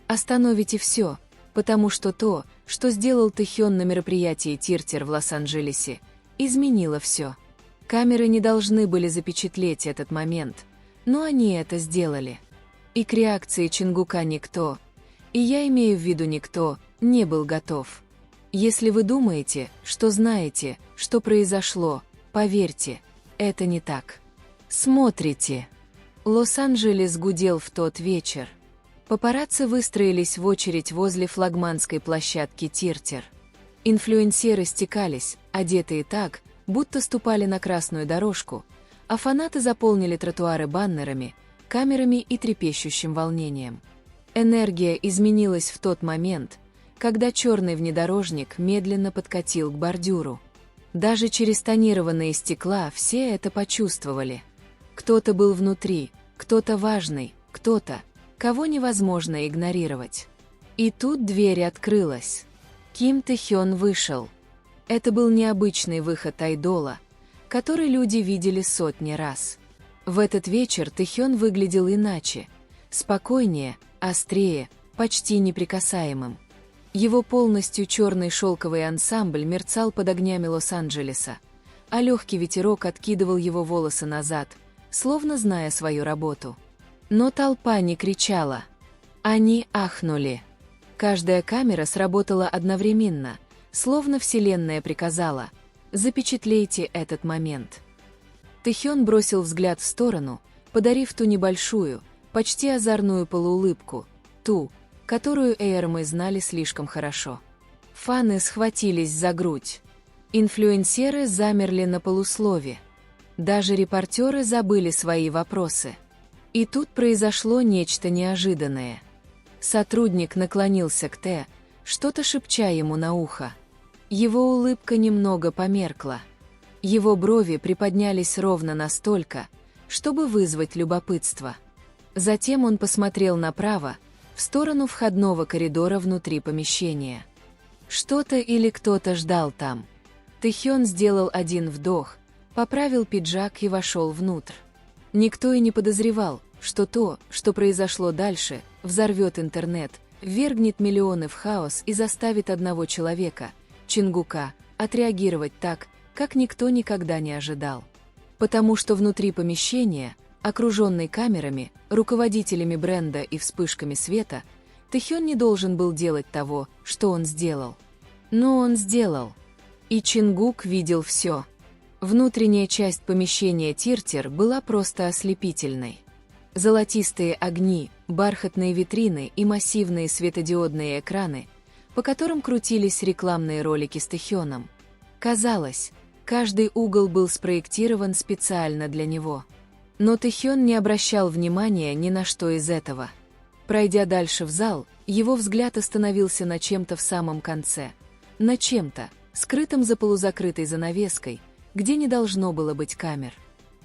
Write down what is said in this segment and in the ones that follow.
Остановите все, потому что то, что сделал Тэхён на мероприятии Тиртер в Лос-Анджелесе, изменило все. Камеры не должны были запечатлеть этот момент, но они это сделали. И к реакции Чингука никто, и я имею в виду никто, не был готов. Если вы думаете, что знаете, что произошло, поверьте, это не так. Смотрите. Лос-Анджелес гудел в тот вечер. Папарацци выстроились в очередь возле флагманской площадки Тиртер. Инфлюенсеры стекались, одетые так, будто ступали на красную дорожку, а фанаты заполнили тротуары баннерами, камерами и трепещущим волнением. Энергия изменилась в тот момент, когда черный внедорожник медленно подкатил к бордюру. Даже через тонированные стекла все это почувствовали. Кто-то был внутри, кто-то важный, кто-то, кого невозможно игнорировать. И тут дверь открылась. Ким Тэхён вышел. Это был необычный выход айдола, который люди видели сотни раз. В этот вечер Тэхён выглядел иначе, спокойнее, острее, почти неприкасаемым. Его полностью черный шелковый ансамбль мерцал под огнями Лос-Анджелеса, а легкий ветерок откидывал его волосы назад, словно зная свою работу. Но толпа не кричала. Они ахнули. Каждая камера сработала одновременно, словно Вселенная приказала: запечатлейте этот момент. Тэхён бросил взгляд в сторону, подарив ту небольшую, почти озорную полуулыбку, ту, которую мы знали слишком хорошо. Фаны схватились за грудь. Инфлюенсеры замерли на полуслове. Даже репортеры забыли свои вопросы. И тут произошло нечто неожиданное. Сотрудник наклонился к Т, что-то шепча ему на ухо. Его улыбка немного померкла. Его брови приподнялись ровно настолько, чтобы вызвать любопытство. Затем он посмотрел направо, в сторону входного коридора внутри помещения. Что-то или кто-то ждал там. Тэхён сделал один вдох, поправил пиджак и вошел внутрь. Никто и не подозревал, что то, что произошло дальше, взорвет интернет, ввергнет миллионы в хаос и заставит одного человека, Чингука, отреагировать так, как никто никогда не ожидал. Потому что внутри помещения, окруженный камерами, руководителями бренда и вспышками света, Тэхён не должен был делать того, что он сделал. Но он сделал. И Чингук видел все. Внутренняя часть помещения Тиртер была просто ослепительной. Золотистые огни, бархатные витрины и массивные светодиодные экраны, по которым крутились рекламные ролики с Тэхёном. Казалось, каждый угол был спроектирован специально для него. Но Тэхён не обращал внимания ни на что из этого. Пройдя дальше в зал, его взгляд остановился на чем-то в самом конце. На чем-то, скрытом за полузакрытой занавеской, где не должно было быть камер.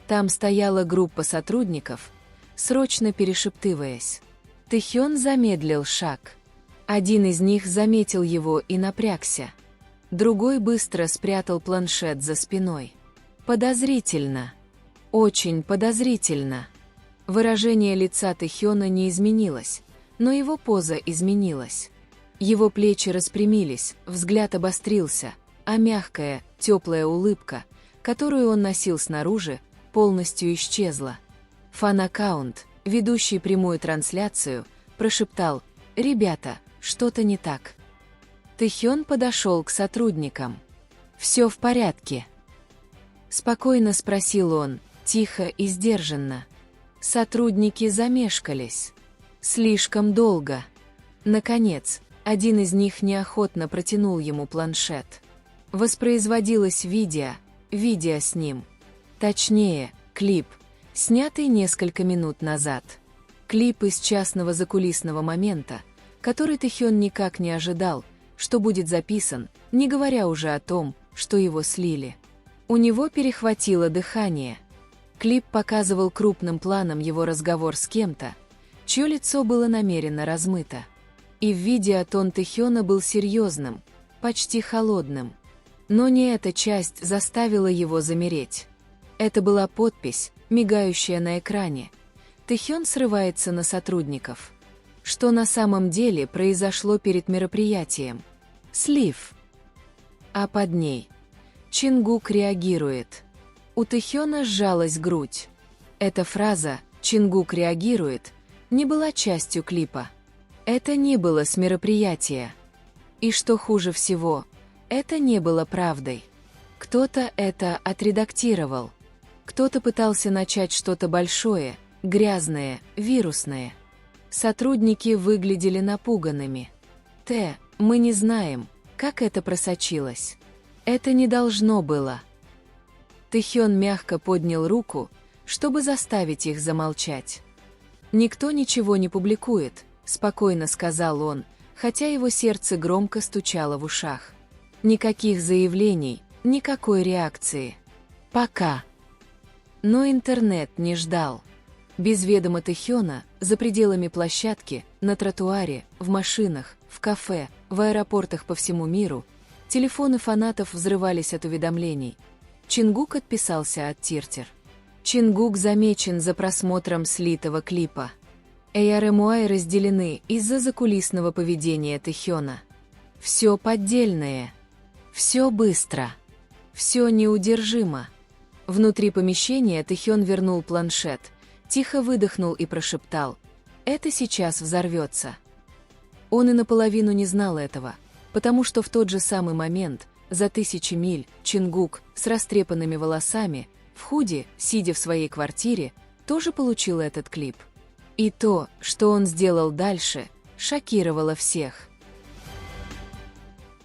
Там стояла группа сотрудников, срочно перешептываясь. Тэхён замедлил шаг. Один из них заметил его и напрягся. Другой быстро спрятал планшет за спиной. Подозрительно. Очень подозрительно. Выражение лица Тэхёна не изменилось, но его поза изменилась. Его плечи распрямились, взгляд обострился, а мягкая, теплая улыбка, которую он носил снаружи, полностью исчезла. Фан-аккаунт, ведущий прямую трансляцию, прошептал: «Ребята, что-то не так». Тэхён подошел к сотрудникам. «Все в порядке?» Спокойно спросил он, тихо и сдержанно. Сотрудники замешкались. Слишком долго. Наконец, один из них неохотно протянул ему планшет. Воспроизводилось видео с ним. Точнее, клип, снятый несколько минут назад. Клип из частного закулисного момента, который Тэхён никак не ожидал, что будет записан, не говоря уже о том, что его слили. У него перехватило дыхание. Клип показывал крупным планом его разговор с кем-то, чье лицо было намеренно размыто. И в видео тон Тэхёна был серьезным, почти холодным. Но не эта часть заставила его замереть. Это была подпись, мигающая на экране. Тэхён срывается на сотрудников. что на самом деле произошло перед мероприятием. Слив. А под ней. Чингук реагирует. У Тэхёна сжалась грудь. Эта фраза «Чингук реагирует» не была частью клипа. Это не было с мероприятия. И что хуже всего, это не было правдой. Кто-то это отредактировал. Кто-то пытался начать что-то большое, грязное, вирусное. Сотрудники выглядели напуганными. Мы не знаем, как это просочилось. Это не должно было. Тэхён мягко поднял руку, чтобы заставить их замолчать. «Никто ничего не публикует», — спокойно сказал он, хотя его сердце громко стучало в ушах. «Никаких заявлений, никакой реакции. Пока». Но интернет не ждал. Без ведома Тэхёна, за пределами площадки, на тротуаре, в машинах, в кафе, в аэропортах по всему миру, телефоны фанатов взрывались от уведомлений. Чингук отписался от Тиртер. Чингук замечен за просмотром слитого клипа. ARMY разделены из-за закулисного поведения Тэхёна. Все поддельное. Все быстро. Все неудержимо. Внутри помещения Тэхён вернул планшет, тихо выдохнул и прошептал: «Это сейчас взорвется». Он и наполовину не знал этого, потому что в тот же самый момент, за 1000 миль, Чингук с растрепанными волосами, в худи, сидя в своей квартире, тоже получил этот клип. И то, что он сделал дальше, шокировало всех.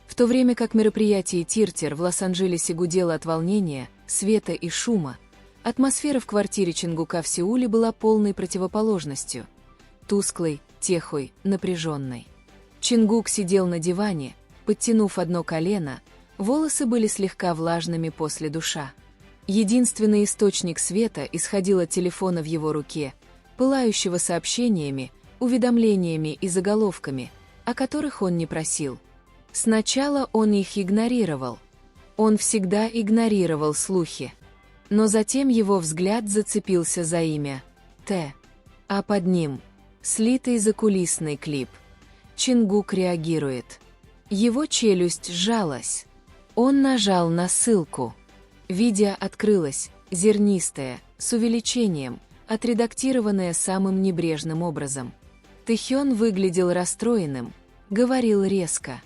В то время как мероприятие Тиртер в Лос-Анджелесе гудело от волнения, света и шума, атмосфера в квартире Чингука в Сеуле была полной противоположностью. Тусклой, тихой, напряженной. Чингук сидел на диване, подтянув одно колено, волосы были слегка влажными после душа. Единственный источник света исходил от телефона в его руке, пылающего сообщениями, уведомлениями и заголовками, о которых он не просил. Сначала он их игнорировал. Он всегда игнорировал слухи. Но затем его взгляд зацепился за имя Т. А под ним слитый закулисный клип. Чингук реагирует. Его челюсть сжалась. Он нажал на ссылку. Видео открылось, зернистое, с увеличением, отредактированное самым небрежным образом. Тэхён выглядел расстроенным, говорил резко.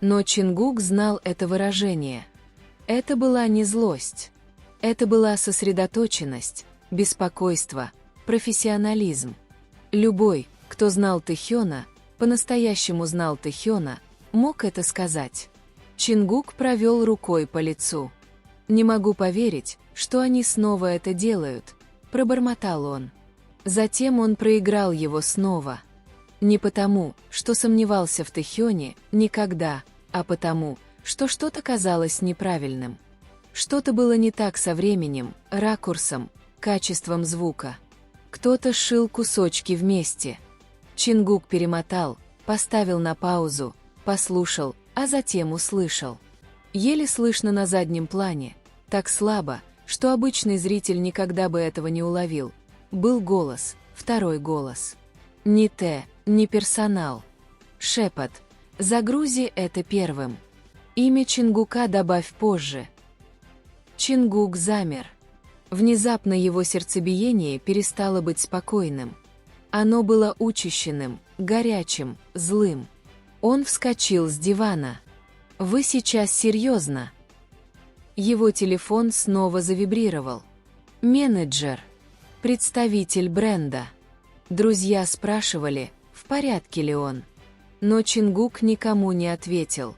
Но Чингук знал это выражение. Это была не злость. Это была сосредоточенность, беспокойство, профессионализм. Любой, кто знал Тэхёна, по-настоящему знал Тэхёна, мог это сказать. Чингук провел рукой по лицу. «Не могу поверить, что они снова это делают», — пробормотал он. Затем он проиграл его снова. Не потому, что сомневался в Тэхёне никогда, а потому, что что-то казалось неправильным. Что-то было не так со временем, ракурсом, качеством звука. Кто-то сшил кусочки вместе. Чингук перемотал, поставил на паузу, послушал, а затем услышал. Еле слышно на заднем плане, так слабо, что обычный зритель никогда бы этого не уловил. Был голос, второй голос. Не Т, не персонал. Шепот. Загрузи это первым. Имя Чингука добавь позже. Чингук замер. Внезапно его сердцебиение перестало быть спокойным. Оно было учащенным, горячим, злым. Он вскочил с дивана. «Вы сейчас серьезно?» Его телефон снова завибрировал. Менеджер. Представитель бренда. Друзья спрашивали, в порядке ли он. Но Чингук никому не ответил.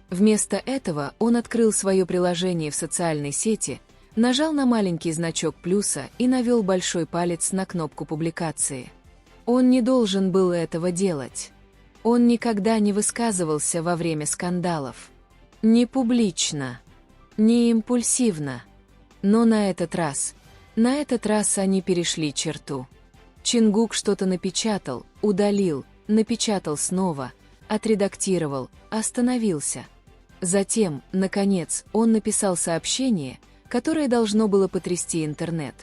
Вместо этого он открыл свое приложение в социальной сети, нажал на маленький значок плюса и навел большой палец на кнопку публикации. Он не должен был этого делать. Он никогда не высказывался во время скандалов. Не публично, не импульсивно. Но на этот раз они перешли черту. Чингук что-то напечатал, удалил, напечатал снова, отредактировал, остановился. Затем, наконец, он написал сообщение, которое должно было потрясти интернет.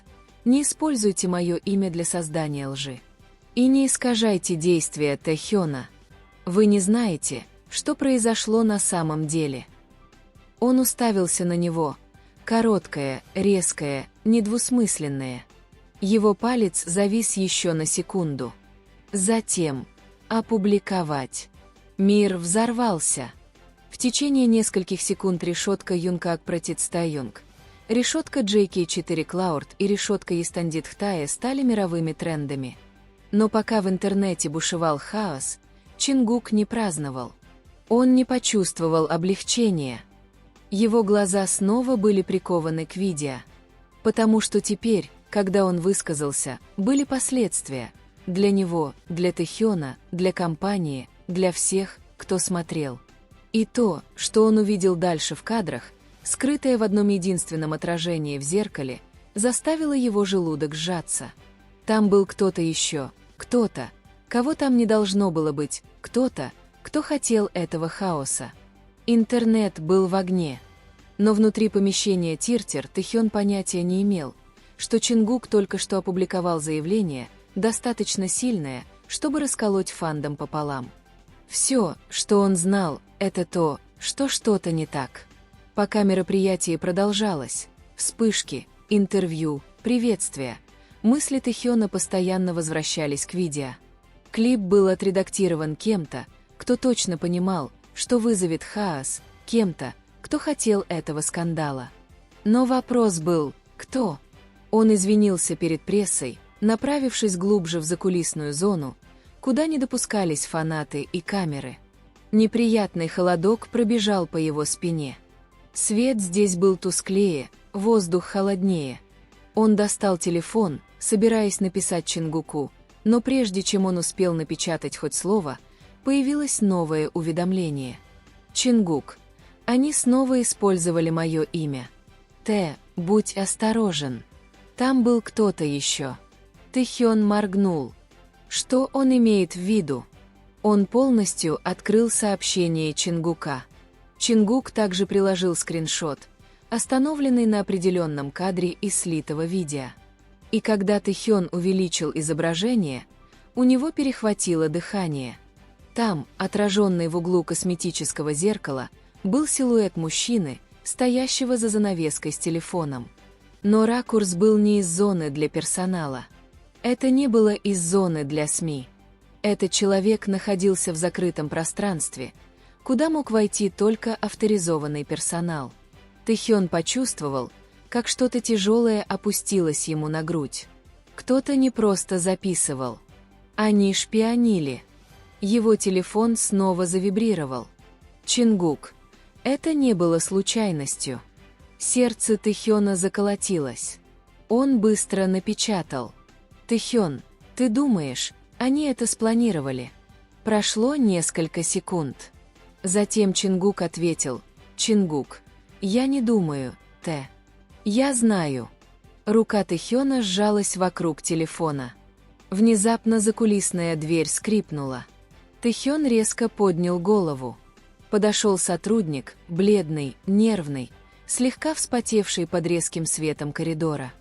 «Не используйте мое имя для создания лжи». И не искажайте действия Тэхёна. Вы не знаете, что произошло на самом деле. Он уставился на него. Короткое, резкое, недвусмысленное. Его палец завис еще на секунду. Затем опубликовать. Мир взорвался. В течение нескольких секунд решетка Юнкак Протидстаюнг, решетка JK4 Cloud и решетка Истандит Хтая стали мировыми трендами. Но пока в интернете бушевал хаос, Чингук не праздновал. Он не почувствовал облегчения. Его глаза снова были прикованы к видео. Потому что теперь, когда он высказался, были последствия. Для него, для Тэхёна, для компании, для всех, кто смотрел. И то, что он увидел дальше в кадрах, скрытое в одном единственном отражении в зеркале, заставило его желудок сжаться. Там был кто-то еще, кто-то, кого там не должно было быть, кто-то, кто хотел этого хаоса. Интернет был в огне. Но внутри помещения Тиртер Тэхён понятия не имел, что Чингук только что опубликовал заявление, достаточно сильное, чтобы расколоть фандом пополам. Все, что он знал, это то, что что-то не так. Пока мероприятие продолжалось, вспышки, интервью, приветствия, мысли Тэхёна постоянно возвращались к видео. Клип был отредактирован кем-то, кто точно понимал, что вызовет хаос, кем-то, кто хотел этого скандала. Но вопрос был, кто? Он извинился перед прессой, направившись глубже в закулисную зону, куда не допускались фанаты и камеры. Неприятный холодок пробежал по его спине. Свет здесь был тусклее, воздух холоднее. Он достал телефон, собираясь написать Чингуку, но прежде чем он успел напечатать хоть слово, появилось новое уведомление. «Чингук, они снова использовали мое имя. Будь осторожен. Там был кто-то еще». Тэхён моргнул. Что он имеет в виду? Он полностью открыл сообщение Чингука. Чингук также приложил скриншот, остановленный на определенном кадре из слитого видео. И когда Тэхён увеличил изображение, у него перехватило дыхание. Там, отраженный в углу косметического зеркала, был силуэт мужчины, стоящего за занавеской с телефоном. Но ракурс был не из зоны для персонала. Это не было из зоны для СМИ. Этот человек находился в закрытом пространстве, куда мог войти только авторизованный персонал. Тэхён почувствовал, как что-то тяжелое опустилось ему на грудь. Кто-то не просто записывал. Они шпионили. Его телефон снова завибрировал. Чингук. Это не было случайностью. Сердце Тэхёна заколотилось. Он быстро напечатал. «Тэхён, ты думаешь, они это спланировали?» Прошло несколько секунд. Затем Чингук ответил: «Чингук, я не думаю, я знаю». Рука Тэхёна сжалась вокруг телефона. Внезапно закулисная дверь скрипнула. Тэхён резко поднял голову. Подошел сотрудник, бледный, нервный, слегка вспотевший под резким светом коридора.